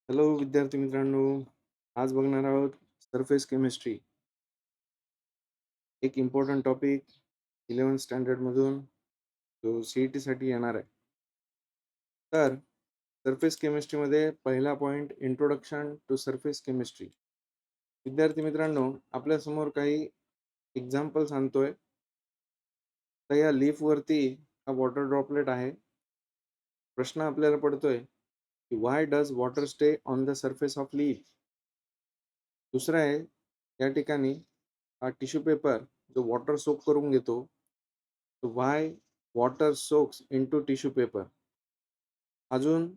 Hello विद्यार्थी मित्रांनो, आज बघणार आहोत सरफेस केमिस्ट्री. एक इम्पॉर्टंट टॉपिक 11th स्टँडर्ड मधून जो सीईटी साठी येणार आहे. तर सरफेस केमिस्ट्रीमध्ये पहिला point introduction to surface chemistry. विद्यार्थी मित्रांनो, आपल्या समोर काही एक्झाम्पल्स आणतोय. तर या लीफ वरती हा वॉटर ड्रॉपलेट आहे. प्रश्न आपल्याला पडतोय की why does water stay on the surface of leaf. दुसरा आहे, या ठिकाणी हा टिश्यू पेपर जो वॉटर सोक करून घेतो. Why water soaks into tissue paper. अजून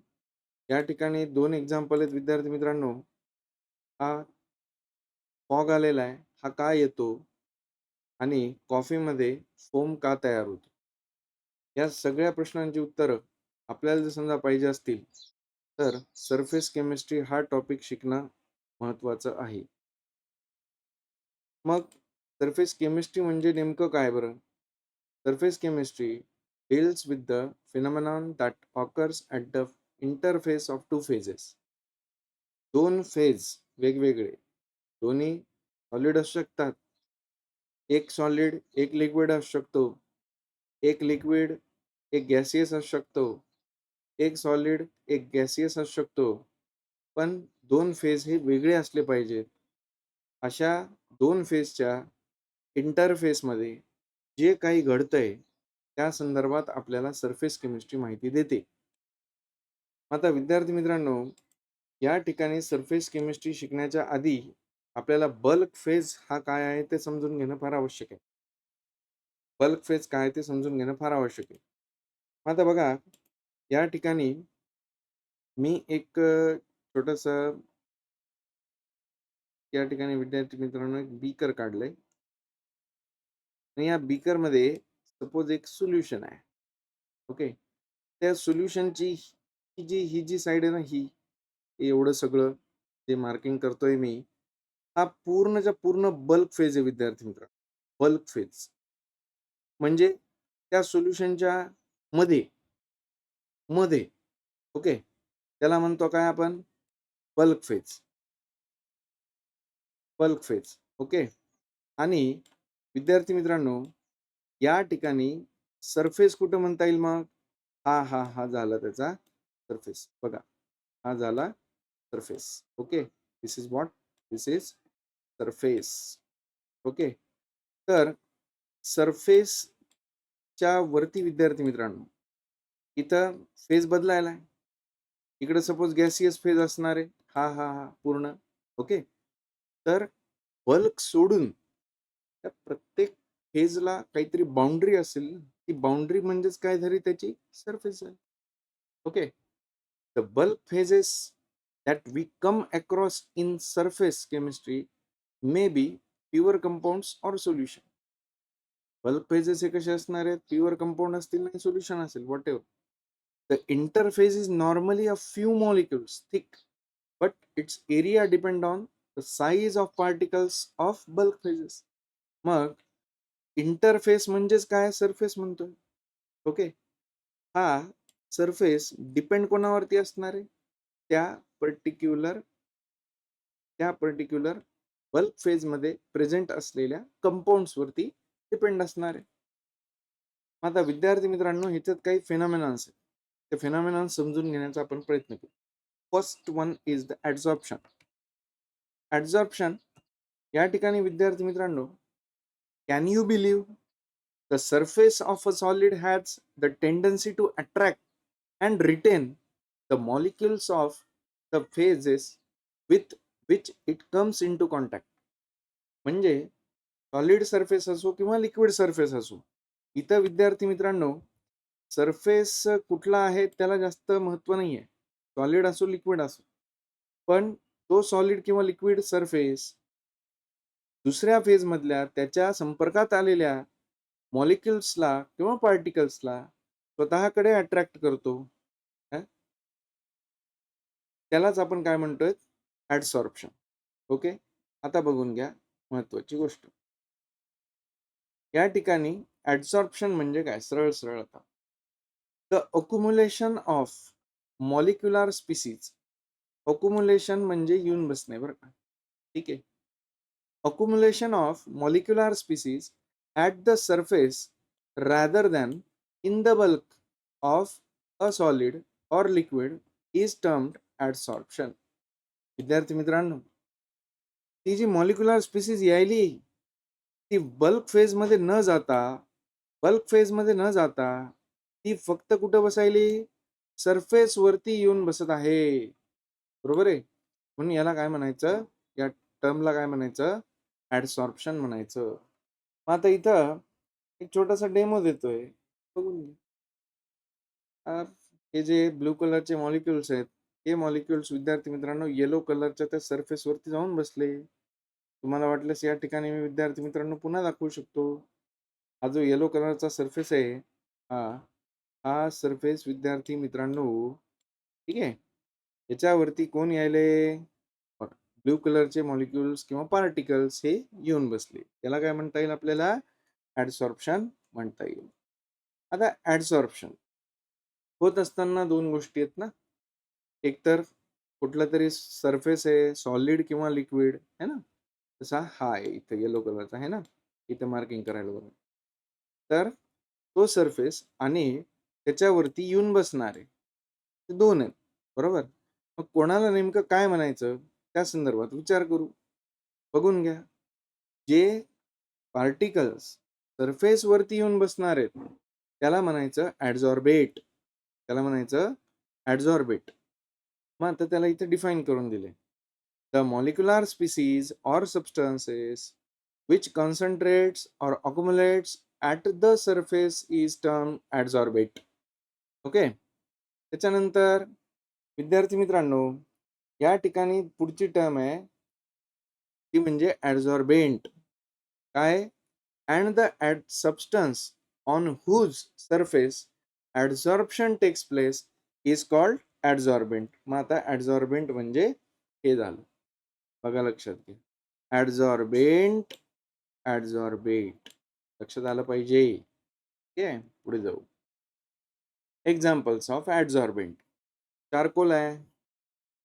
या ठिकाणी दोन एक्झाम्पल आहेत विद्यार्थी मित्रांनो. हा फॉग आलेला आहे, हा का येतो आणि कॉफीमध्ये फोम का तयार होतो. या सगळ्या प्रश्नांची उत्तरं आपल्याला जर समजा पाहिजे असतील तर सरफेस केमिस्ट्री हा टॉपिक शिकणं महत्वाचं आहे. मग सरफेस केमिस्ट्री म्हणजे नेमकं काय बरं? Surface chemistry deals with the phenomenon that occurs at the interface of two phases. दोन फेज वेगवेगळे, दोन्ही सॉलिड असू शकतात. एक सॉलिड एक लिक्विड असू शकतो. एक लिक्विड एक गॅसियस असू शकतो. एक सॉलिड एक गॅसियस असू शकतो. पण दोन फेज हे वेगळे असले पाहिजेत. अशा दोन फेजच्या इंटरफेसमध्ये जे काही घडतंय त्या संदर्भात आपल्याला सरफेस केमिस्ट्री माहिती देते. आता विद्यार्थी मित्रांनो, या ठिकाणी सरफेस केमिस्ट्री शिकण्याच्या आधी आपल्याला बल्क फेज हा काय आहे ते समजून घेणं फार आवश्यक आहे. बल्क फेज काय ते समजून घेणं फार आवश्यक आहे. आता बघा, या ठिकाणी मी एक छोटस या ठिकाणी विद्यार्थी मित्रांनो एक बीकर काढलंय आणि या बीकर मध्ये सपोज एक सोल्युशन आहे. ओके, त्या सोल्युशनची ही जी साइड आहे ना, ही एवढं सगळं जे मार्किंग करतोय मी, हा पूर्णच्या पूर्ण बल्क फेज आहे विद्यार्थी मित्र. बल्क फेज म्हणजे त्या सोल्युशनच्या मध्ये मध्ये ओके, त्याला म्हणतो काय आपण? Bulk phase. Bulk phase. Okay. आणि विद्यार्थी मित्रांनो, या ठिकाणी सरफेस कुठं म्हणता येईल मग? हा झाला त्याचा सरफेस. बघा, हा झाला surface. Okay, this is what? This is surface. Okay. तर सरफेसच्या वरती विद्यार्थी मित्रांनो, इथं फेज बदलायला, इकडे सपोज गॅसियस फेज असणार आहे. पूर्ण. ओके. तर बल्क सोडून त्या प्रत्येक फेजला काहीतरी बाउंड्री असेल. ती बाउंड्री म्हणजेच काय झाली? त्याची सरफेस आहे. Okay. The bulk phases that we come across in surface chemistry may be pure compounds or solution. Bulk phases हे कसे असणार आहेत? प्युअर कंपाऊंड असतील आणि सोल्युशन असेल, what ever. The interface is normally a few molecules thick, but it's area depend on the size of particles of bulk phases. मग interface म्हणजेच काय? सरफेस म्हणतोय. ओके. हा सरफेस डिपेंड कोणावरती असणार आहे? त्या पर्टिक्युलर बल्क फेज मध्ये प्रेझेंट असलेल्या कंपाऊंड्स वरती डिपेंड असणार आहे. आता विद्यार्थी मित्रांनो, ह्याच्यात काही फेनॉमेनॉन्स आहेत. ते फेनॉमेनॉन्स समजून घेण्याचा आपण प्रयत्न करू. First one is the adsorption. Adsorption या ठिकाणी विद्यार्थी मित्रांनो, can you believe the surface of a solid has the tendency to attract and retain the molecules of the phases with which it comes into contact. म्हणजे solid surface असो किंवा liquid surface असो, इथं विद्यार्थी मित्रांनो सरफेस कुठला आहे त्याला जास्त महत्व नाहीये. सॉलिड असो लिक्विड असो, पण तो सॉलिड किंवा लिक्विड सरफेस दुसऱ्या फेज मधल्या त्याच्या संपर्कात आलेल्या मॉलिक्युल्सला किंवा पार्टिकल्सला स्वतःकडे अट्रॅक्ट करतो. त्यालाच आपण काय म्हणतोय? ऍडसॉर्प्शन. ओके. आता बघून घ्या महत्वाची गोष्ट. या ठिकाणी ऍडसॉर्प्शन म्हणजे काय? सरळ सरळ आता, the accumulation of molecular species accumulation म्हणजे येऊन बसणे बरं का. ठीक आहे. accumulation of molecular species at the surface rather than in the bulk of a solid or liquid is termed adsorption. विद्यार्थी मित्रांनो, ती जी मॉलिक्युलर स्पीसीज यायली ती बल्क फेज मध्ये न जाता ती फक्त कुठं बसायली, सरफेस वरती येऊन बसत आहे. बरोबर आहे. म्हणून याला काय म्हणायचं, या टर्मला काय म्हणायचं, ऍडसॉर्प्शन म्हणायचं. मग आता इथं एक छोटासा डेमो देतोय, बघून घे. हे जे ब्लू कलरचे मॉलिक्युल्स आहेत, हे मॉलिक्युल्स विद्यार्थी मित्रांनो येलो कलरच्या त्या सरफेस वरती जाऊन बसले. तुम्हाला वाटल्यास या ठिकाणी मी विद्यार्थी मित्रांनो पुन्हा दाखवू शकतो. हा जो येलो कलरचा सरफेस आहे, हा हा सरफेस विद्यार्थी मित्रांनो, ठीक आहे, याच्यावरती कोण यायले, ब्लू कलरचे मॉलिक्युल्स किंवा पार्टिकल्स हे येऊन बसले. त्याला काय म्हणता येईल, आपल्याला ऍडसॉर्प्शन म्हणता येईल. आता ऍडसॉर्प्शन होत असताना दोन गोष्टी आहेत ना, एक तर कुठला तरी सरफेस आहे, सॉलिड किंवा लिक्विड है ना, तसा हा आहे इथं येलो कलरचा आहे ना, इथं मार्किंग करायला बघा. तर तो सरफेस आणि त्याच्यावरती येऊन बसणार आहे, ते दोन आहेत. बरोबर. मग कोणाला नेमकं काय म्हणायचं त्या संदर्भात विचार करू. बघून घ्या. जे पार्टिकल्स सरफेस वरती येऊन बसणार आहेत त्याला म्हणायचं ऍडझॉर्बेट. त्याला म्हणायचं ऍडझॉर्बेट. मग आता त्याला इथे डिफाईन करून दिले. The molecular species or substances which concentrates or accumulates at the surface is termed adsorbate. Okay. त्याच्यानंतर विद्यार्थी मित्रांनो, या ठिकाणी पुढची टर्म आहे ती म्हणजे ऍडझॉर्बेंट. काय? And the substance on whose surface adsorption takes place is called adsorbent. मग आता ऍडझॉर्बेंट म्हणजे हे झालं, बघा लक्षात घ्या. ऍडझॉर्बेंट, ऍडझॉर्बेट लक्षात आलं पाहिजे. ठीक आहे, पुढे जाऊ. Examples of ऍडझॉर्बेंट. चारकोल आहे,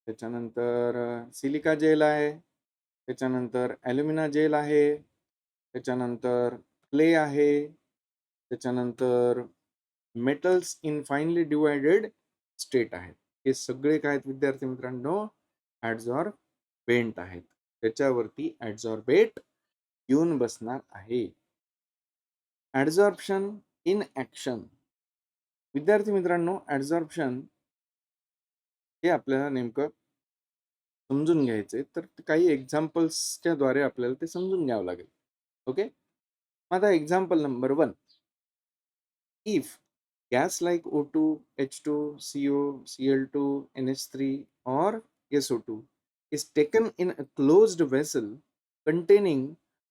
त्याच्यानंतर सिलिका जेल आहे, त्याच्यानंतर ॲल्युमिना जेल आहे, त्याच्यानंतर क्ले आहे, त्याच्यानंतर metals in finally divided state आहेत. हे सगळे काय आहेत विद्यार्थी मित्रांनो, ऍडझॉर्बेंट आहेत. त्याच्यावरती ऍडझॉर्बेट येऊन बसणार आहे. Adsorption in action. विद्यार्थी मित्रांनो, ऍडझॉर्प्शन हे आपल्याला नेमकं समजून घ्यायचे, तर काही एक्झाम्पल्सच्या द्वारे आपल्याला ते समजून घ्यावं लागेल. ओके. आता example number 1. If gas like O2, H2, CO, Cl2, NH3 or SO2 is taken in a closed vessel containing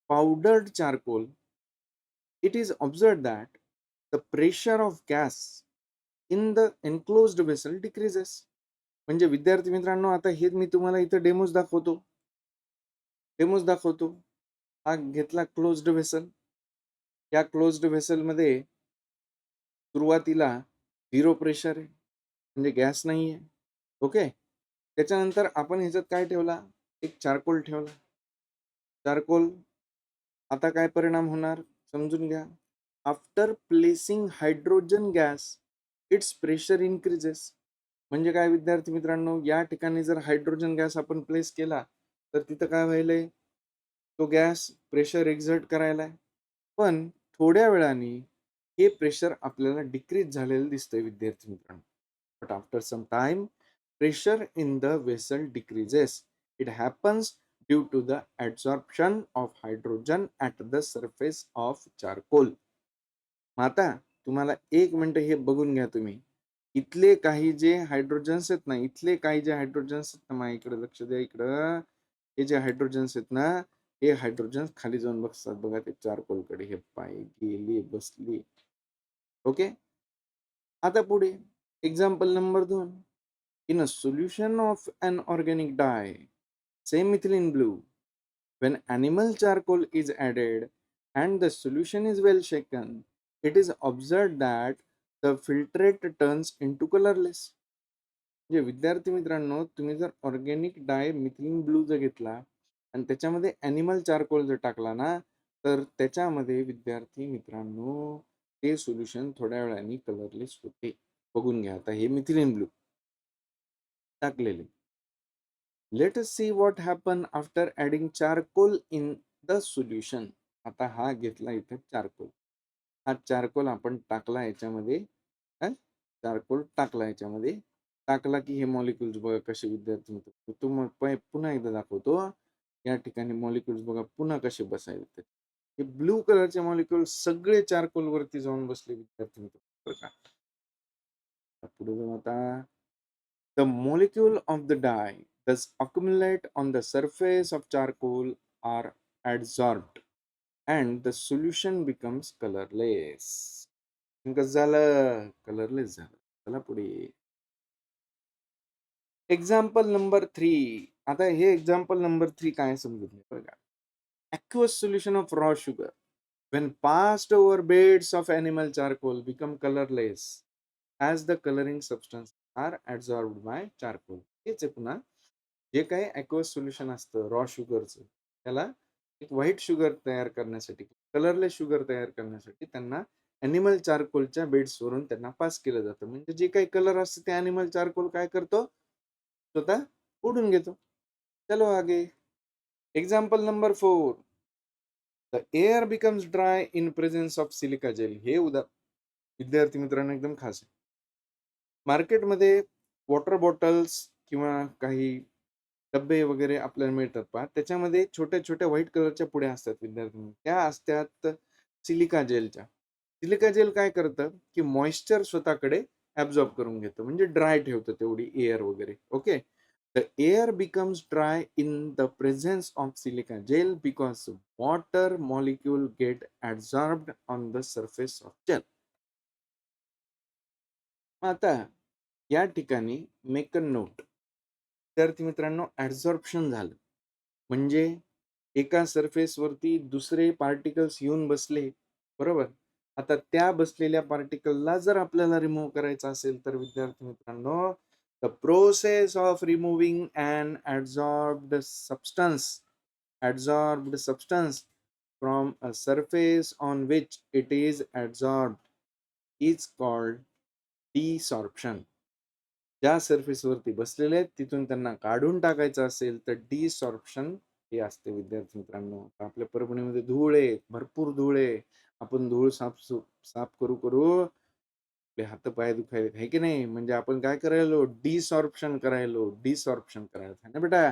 powdered charcoal, it is observed that the pressure of gas in the enclosed vessel decreases. म्हणजे विद्यार्थी मित्रांनो, आता हे मी तुम्हाला इथं demos दाखवतो. हा घेतला क्लोज्ड व्हेसल. या क्लोज्ड व्हेसल मध्ये सुरुवातीला 0 प्रेशर आहे, म्हणजे गॅस नाही आहे. ओके. त्याच्यानंतर आपण ह्याच्यात काय ठेवला, एक चारकोल ठेवला. चारकोल आता काय परिणाम होणार समजून घ्या. After placing hydrogen gas it's pressure increases. म्हणजे काय विद्यार्थी मित्रांनो, या ठिकाणी जर हायड्रोजन गॅस आपण प्लेस केला तर तिथं काय व्हायलंय, तो गॅस प्रेशर एक्झर्ट करायला, पण थोड्या वेळाने हे प्रेशर आपल्याला डिक्रीज झालेलं दिसतंय विद्यार्थी मित्रांनो. But after some time pressure in the vessel decreases. It happens due to the adsorption of hydrogen at the surface of charcoal. आता तुम्हाला एक मिनिट हे बघून घ्या तुम्ही. इथले काही जे हायड्रोजन्स आहेत ना, इथले काही जे हायड्रोजन्स आहेत ना, इकडे लक्ष द्या. इकडं हे जे हायड्रोजन्स आहेत ना, हे हायड्रोजन्स खाली जाऊन बसतात बघा ते चारकोलकडे. हे पाय गेली बसली. ओके. आता पुढे example number 2. In a solution of an organic dye, say methylene blue, when animal charcoal is added and the solution is well shaken, it is observed that the filtrate turns into colorless. म्हणजे विद्यार्थी मित्रांनो, तुम्ही जर organic डाय methylene blue जर घेतला आणि त्याच्यामध्ये animal charcoal जर टाकला ना, तर त्याच्यामध्ये विद्यार्थी मित्रांनो, ते सोल्युशन थोड्या वेळाने कलरलेस होते. बघून घ्या. आता हे मिथिलीन ब्लू टाकलेले. Let us see what happen after adding charcoal in the solution. आता हा घेतला इथे चारकोल. हा चारकोल आपण टाकला याच्यामध्ये. काय? चारकोल टाकला याच्यामध्ये. टाकला की हे मॉलिक्युल्स बघा कसे विद्यार्थी मित्र. पुन्हा एकदा दाखवतो. या ठिकाणी मॉलिक्युल्स बघा पुन्हा कसे बसायचे. हे ब्लू कलरचे मॉलिक्युल्स सगळे चारकोल वरती जाऊन बसले विद्यार्थी मित्र. बरं का? पुढे जाऊ आता. The molecule of the dye thus accumulate on the surface of charcoal are adsorbed and the solution becomes colorless. कसं झालं? कलरलेस झालं. चला पुढे. Example number 3. आता हे एक्झाम्पल नंबर 3 काय समजून घ्या बघा. Aqueous solution of raw sugar when passed over beds of animal charcoal become colorless as the coloring substance are absorbed by charcoal. हेच आहे पुन्हा. जे काही aqueous सोल्युशन असतं रॉ शुगरचं, त्याला एक व्हाईट शुगर तयार करण्यासाठी, कलरलेस शुगर तयार करण्यासाठी त्यांना ॲनिमल चारकोलच्या बेड्सवरून त्यांना पास केलं जातं. म्हणजे जे काही कलर असतं ते ॲनिमल चारकोल काय करतो? स्वतः ओढून घेतो. चलो आगे. Example number 4. The air becomes dry in presence of silica gel. हे विद्यार्थी मित्रांनो एकदम खास आहे. मार्केटमध्ये वॉटर बॉटल्स किंवा काही डब्बे वगैरे आपल्याला मिळतात पहा. त्याच्यामध्ये छोट्या-छोट्या व्हाईट कलरच्या पुड्या असतात विद्यार्थ्यांनो. त्या असतात सिलिका जेलच्या. सिलिका जेल काय करतं, की मॉइश्चर स्वतःकडे ॲब्सॉर्ब करून घेतं. म्हणजे ड्राय ठेवतं तेवढी एअर वगैरे. Okay. The air becomes dry in the presence of silica gel because water molecule get adsorbed on the surface of gel. मग आता या ठिकाणी मेक अ नोट. विद्यार्थी मित्रांनो ॲब्झॉर्प्शन झालं. म्हणजे एका सरफेसवरती दुसरे पार्टिकल्स येऊन बसले, बरोबर? आता त्या बसलेल्या पार्टिकलला जर आपल्याला रिमूव्ह करायचं असेल तर विद्यार्थी मित्रांनो, the process of removing an adsorbed substance from a surface on which it is adsorbed is called desorption. ज्या सरफेसवरती बसलेले आहेत तिथून त्यांना काढून टाकायचं असेल तर डिसॉर्प्शन हे असते विद्यार्थी मित्रांनो. आपल्या परभणीमध्ये धूळ आहे, भरपूर धूळ आहे. आपण धूळ साफ करू करू आपले हात पाय दुखायले आहे की नाही. म्हणजे आपण काय करायलो? डिसॉर्प्शन करायला है ना बेटा.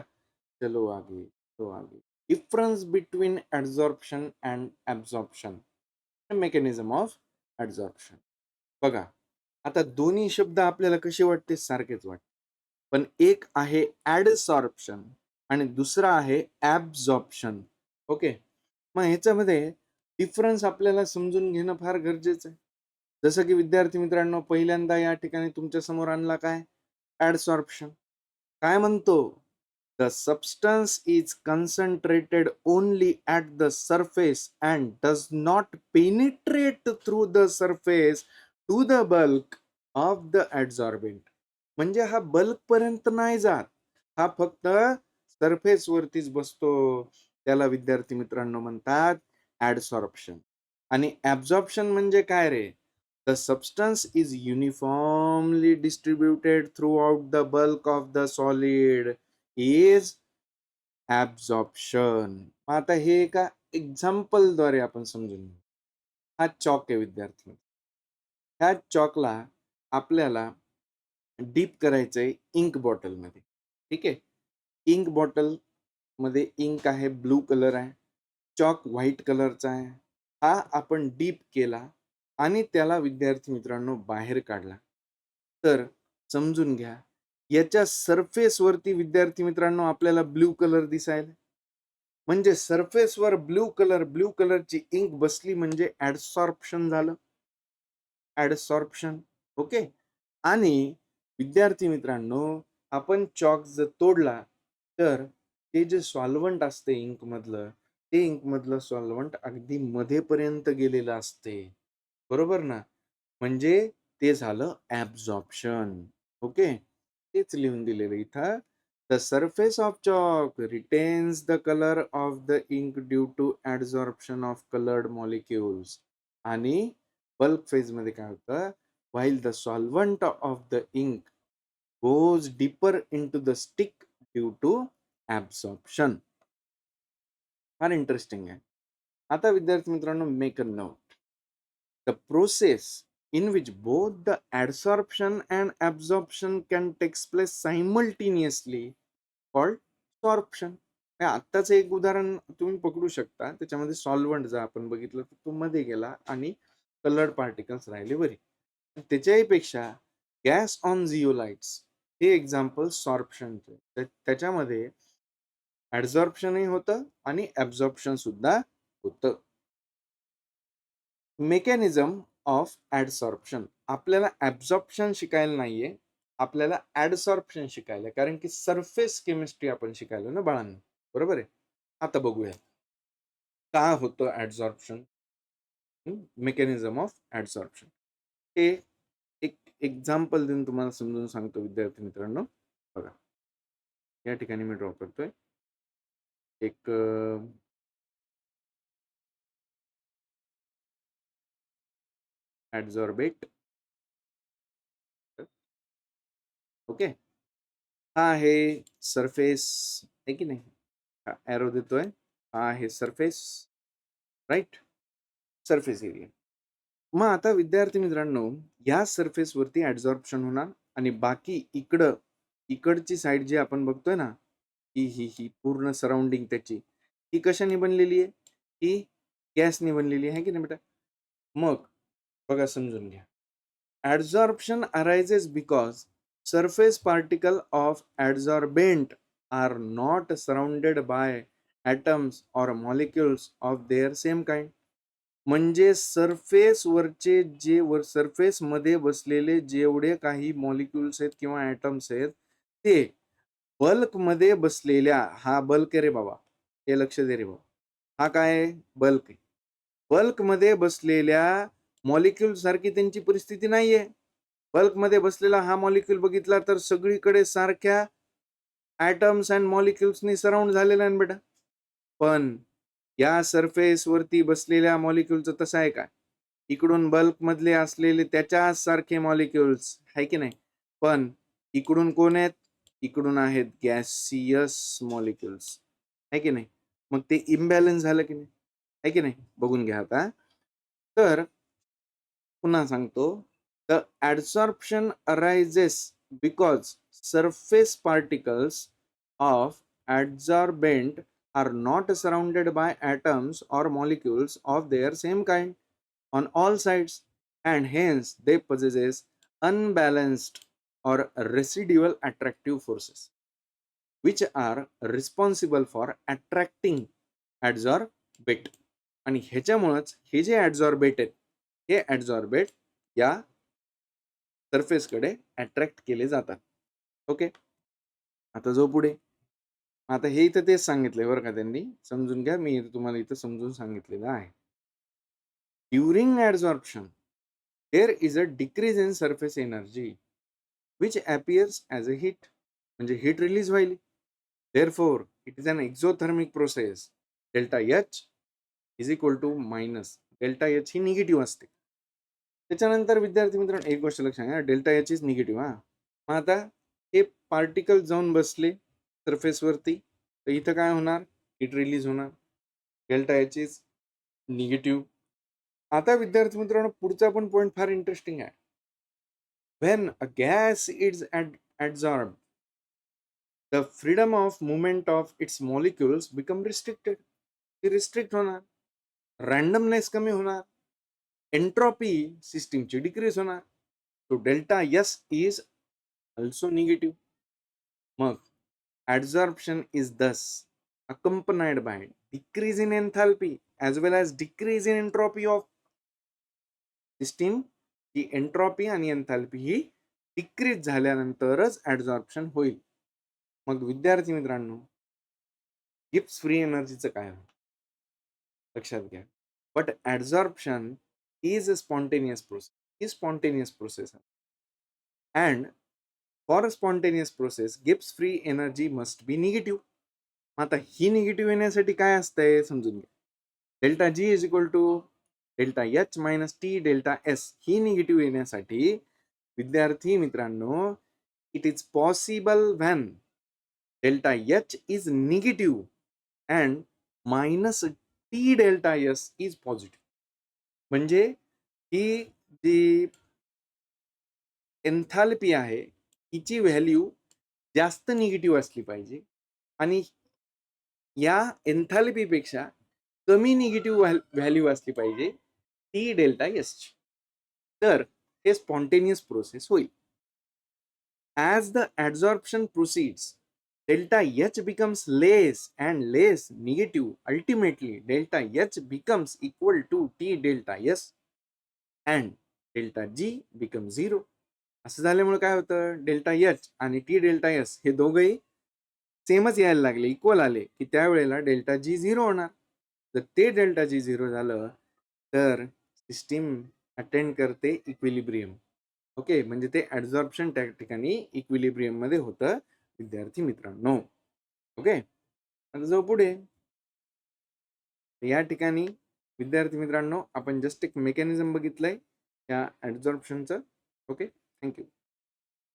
चलो आगे, तो आगे. Difference between absorption and absorption. Mechanism of absorption. बघा, आता दोन्ही शब्द आपल्याला कसे वाटते? सारखेच वाटते. पण एक आहे ऍडसॉर्प्शन आणि दुसरा आहे ऍब्झॉर्प्शन. ओके. मग ह्याच्यामध्ये डिफरन्स आपल्याला समजून घेणं फार गरजेचं आहे. जसं की विद्यार्थी मित्रांनो पहिल्यांदा या ठिकाणी तुमच्या समोर आणला काय? ऍडसॉर्प्शन. काय म्हणतो? The substance is concentrated only at the surface and does not penetrate through the surface to the bulk of the adsorbent. म्हणजे हा बल्क पर्यंत नाही जात. हा फक्त सरफेस वरतीच बसतो. त्याला विद्यार्थी मित्रांनो म्हणतात ऍडसॉर्प्शन. आणि ऍब्झॉर्प्शन म्हणजे काय रे? The substance is uniformly distributed throughout the bulk of the solid is absorption. आता हे एका एक्झाम्पल द्वारे आपण समजून घेऊ. हा चॉक आहे विद्यार्थी. ह्या चॉकला आपल्याला डीप करायचंय इंक बॉटलमध्ये. ठीक आहे. इंक बॉटल मध्ये इंक आहे, ब्लू कलर आहे. चॉक व्हाईट कलरचा आहे. हा आपण डीप केला आणि त्याला विद्यार्थी मित्रांनो बाहेर काढला. तर समजून घ्या, याच्या सरफेस वरती विद्यार्थी मित्रांनो आपल्याला ब्लू कलर दिसायला. म्हणजे सरफेसवर ब्लू कलरची इंक बसली म्हणजे ऍडसॉर्प्शन झालं. ऍडसॉर्प्शन. ओके. आणि विद्यार्थी मित्रांनो आपण चॉक जर तोडला तर ते जे सॉल्व्हंट असते इंक मधलं, ते इंक मधलं सॉल्व्हंट अगदी मध्येपर्यंत गेलेलं असते. बरोबर ना? म्हणजे ते झालं ऍब्झॉर्प्शन. ओके. तेच लिहून दिलेलं इथं. The surface of chalk retains the color of the ink due to adsorption of colored molecules. आणि बल्क फेज मध्ये काय होतं, while the solvent of the ink goes deeper into the stick due to absorption. फार interesting आहे. आता विद्यार्थी मित्रांनो, make a note. The process in which both the adsorption and absorption can take place simultaneously called sorption. हे आत्ताचं एक उदाहरण तुम्ही पकडू शकता. त्याच्यामध्ये सॉल्व्हंट जर आपण बघितलं तर तो मध्ये गेला आणि कलर्ड पार्टिकल्स राहिले बरे. त्याच्याही पेक्षा गॅस ऑन झिओलाइट्स हे एक्झाम्पल सॉर्प्शनचे. त्याच्यामध्ये ऍडझॉर्प्शनही होतं आणि ऍब्झॉर्प्शन सुद्धा होतं. Mechanism of adsorption. आपल्याला ऍब्झॉर्प्शन शिकायला नाहीये, आपल्याला ऍडसॉर्प्शन शिकायला, कारण की सरफेस केमिस्ट्री आपण शिकायलो ना बाळांनो, बरोबर आहे. आता बघूया का होतं ऍडसॉर्प्शन, मेकॅनिझम ऑफ ऍडसॉर्प्शन. हे एक एक्झाम्पल देऊन तुम्हाला समजून सांगतो विद्यार्थी मित्रांनो. बघा, या ठिकाणी मी ड्रॉ करतोय एक ऍडझॉर्बेट. ओके, हा आहे सरफेस, आहे की नाही. हा एरो देतोय, हा आहे सरफेस, राईट, सरफेस एरिया. मग आता विद्यार्थी मित्रांनो, या सरफेस वरती ऍडझॉर्प्शन होणार आणि बाकी इकडची साईड जी आपण बघतोय ना, ही पूर्ण सराउंडिंग त्याची, ही कशाने बनलेली आहे, ही गॅसने बनलेली आहे की नाही बेटा. मग बघा, समजून घ्या. Adsorption arises because surface particle of adsorbent are not surrounded by atoms or molecules of their same kind. म्हणजे सरफेस वरचे जे सरफेस मध्ये बसलेले जेवढे काही मॉलिक्युल्स आहेत किंवा ऍटम्स आहेत ते बल्क मध्ये बसलेल्या, हा बल्क आहे रे बाबा, हे लक्ष दे रे बाबा, हा काय बल्क आहे. बल्क मध्ये बसलेल्या मॉलिक्युल सारखी त्यांची परिस्थिती नाहीये. बल्क मध्ये बसलेला हा मॉलिक्युल बघितला तर सगळीकडे सारख्या ऍटम्स अँड मॉलिक्युल्सनी सराउंड झालेला आहे बेटा. पण या सरफेस वरती बसलेल्या मॉलिक्युलचं तसं आहे का, इकडून बल्क मधले असलेले त्याच्याच सारखे मॉलिक्युल्स आहे की नाही, पण इकडून कोण आहेत, इकडून आहेत गॅसियस मॉलिक्युल्स, आहे की नाही. मग ते इम्बॅलन्स झालं की नाही, आहे की नाही. बघून घ्या आता. तर पुन्हा सांगतो, the adsorption arises because surface particles of adsorbent are not surrounded by atoms or molecules of their same kind on all sides, and hence they possess unbalanced or residual attractive forces which are responsible for attracting adsorbate. आणि ह्याच्यामुळेच हे जे adsorbed आहेत, हे adsorbed या surface कडे attract केले जातात. Okay, आता जो पुढे, आता हे इथं तेच सांगितलंय बरं का त्यांनी, समजून घ्या. मी तुम्हाला इथं समजून सांगितलेलं आहे. During adsorption there is a decrease in surface energy which appears as a heat. म्हणजे हीट रिलीज व्हायली. Therefore it is an exothermic process. Delta H is equal to minus delta H ही निगेटिव्ह असते. त्याच्यानंतर विद्यार्थी मित्रांनो, एक गोष्ट लक्षात घ्या, डेल्टा एच इज निगेटिव्ह. हा, मग आता हे पार्टिकल जाऊन बसले सरफेस वरती, तर इथं काय होणार, हीट रिलीज होणार, डेल्टा एच इज निगेटिव्ह. आता विद्यार्थी मित्रांनो, पुढचा पण पॉइंट फार इंटरेस्टिंग आहे. When a gas is adsorbed, the freedom of movement of its molecules become restricted. ती रिस्ट्रिक्ट होणार, रॅन्डमनेस कमी होणार, एंट्रॉपी सिस्टीमची डिक्रीज होणार. तो delta S is also negative. मग adsorption is thus accompanied by decrease in enthalpy as well as decrease in entropy of system. He entropy आणि एन्थॅल्पी ही decrease झाल्यानंतरच ऍडझॉर्प्शन होईल. मग विद्यार्थी मित्रांनो, गिब्स फ्री एनर्जीचं काय होईल लक्षात घ्या. But adsorption is a spontaneous process, ही स्पॉन्टेनियस प्रोसेस आहे. And for spontaneous process Gibbs free energy must be negative. आता ही निगेटिव्ह येण्यासाठी काय असतंय समजून घ्या. Delta G is equal to delta H minus T delta S. ही निगेटिव्ह येण्यासाठी विद्यार्थी मित्रांनो, it is possible when delta H is negative and minus T delta S is positive. म्हणजे ही जी एन्थाल्पी आहे हिची व्हॅल्यू जास्त निगेटिव्ह असली पाहिजे आणि या एन्थाल्पीपेक्षा कमी निगेटिव्ह व्हॅल्यू असली पाहिजे टी डेल्टा एस ची. तर हे स्पॉन्टेनियस प्रोसेस होईल. As the adsorption proceeds delta H becomes less and less negative. Ultimately delta H becomes equal to T delta S and delta G become 0. असं झाल्यामुळे काय होतं, डेल्टा एच आणि T delta S हे दोघंही सेमच यायला लागले, इक्वल आले, की त्यावेळेला डेल्टा जी 0 होणार. जर ते डेल्टा जी 0 झालं तर सिस्टीम अटेंड करते इक्विलिब्रियम. ओके, म्हणजे ते ॲडझॉर्प्शन त्या ठिकाणी इक्विलिब्रियम मध्ये होतं विद्यार्थी मित्रांनो. ओके, आता जाऊ पुढे. या ठिकाणी विद्यार्थी मित्रांनो आपण जस्ट एक मेकॅनिझम बघितलंय या ॲडझॉर्प्शनचं. Okay, thank you.